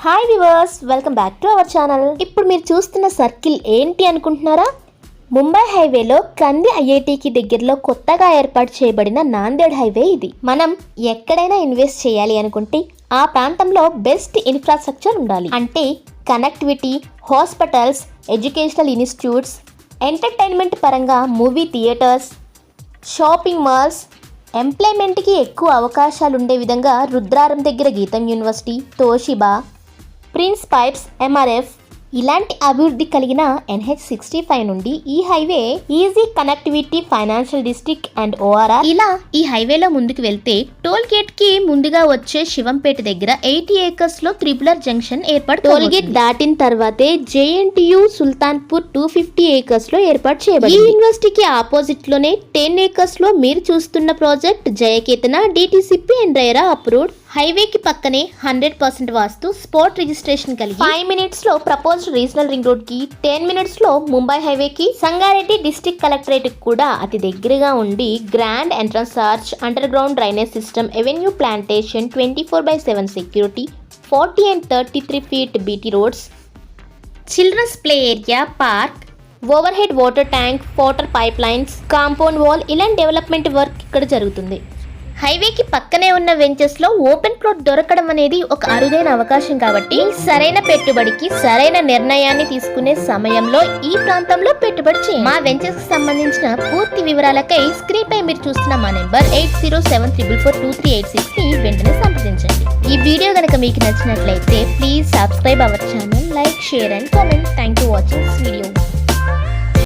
Hi viewers, welcome back to our channel. ఇప్పుడు మీరు చూస్తున్న సర్కిల్ ఏంటి అనుకుంటున్నారా? ముంబై హైవేలో కంది ఐఐటికి దగ్గరలో కొత్తగా ఏర్పాటు చేయబడిన నాందేడ్ హైవే ఇది. మనం ఎక్కడైనా ఇన్వెస్ట్ చేయాలి అనుకుంటే ఆ ప్రాంతంలో బెస్ట్ ఇన్ఫ్రాస్ట్రక్చర్ ఉండాలి. అంటే connectivity, hospitals, educational institutes, entertainment పరంగా మూవీ థియేటర్స్, షాపింగ్ మాల్స్, ఎంప్లాయ్మెంట్కి ఎక్కువ అవకాశాలు ఉండే విధంగా రుద్రారం దగ్గర గీతం university, Toshiba, prince pipes, MRF ఇలాంటి అభివృద్ధి కలిగిన NH65 నుండి ఈ highway easy connectivity, financial district and ORR ఇలా ఈ హైవేలో ముందుకు వెళ్తే టోల్ గేట్ కి ముందుగా వచ్చే శివంపేట దగ్గర 80 acres లో త్రిపులర్ జంక్షన్ ఏర్పాటు. టోల్ గేట్ దాటిన తర్వాతే JNTU సుల్తాన్పూర్ 250 acres లో ఏర్పాటు చేయబడింది. ఈ యూనివర్సిటీకి ఆపోజిట్ లోనే 10 acres లో మీరు చూస్తున్న project Jayaketana DTCP and రైరా approved. హైవేకి పక్కనే 100% వాస్తు, స్పాట్ రిజిస్ట్రేషన్ కలిగి 5 minutes లో ప్రపోజ్డ్ రీజనల్ రింగ్ రోడ్ కి, 10 minutes లో ముంబై హైవేకి, సంగారెడ్డి డిస్ట్రిక్ట్ కలెక్టరేట్ కూడా అతి దగ్గరగా ఉండి grand entrance arch, underground drainage system, avenue plantation, 24/7 security, 40 and 33 feet BT roads, children's play area, park, overhead water tank, water pipe lines, compound wall ఇలాంటి development work ఇక్కడ జరుగుతుంది. హైవేకి పక్కనే ఉన్న వెంచర్స్ లో ఓపెన్ ప్లాట్ దొరకడం అనేది ఒక అరుదైన అవకాశం కాబట్టి సరైన పెట్టుబడికి సరైన నిర్ణయాన్ని తీసుకునే సమయంలో ఈ ప్రాంతంలో పెట్టుబడి చేయండి. మా వెంచర్స్ కి సంబంధించిన పూర్తి వివరాలకై స్క్రీన్ పై మీరు చూస్తున్న మా నెంబర్ 8074442386 ని వెంటనే సంప్రదించండి. ఈ వీడియో కనుక మీకు నచ్చినట్లయితే please subscribe our channel, like, share and comment. Thank you watching this video.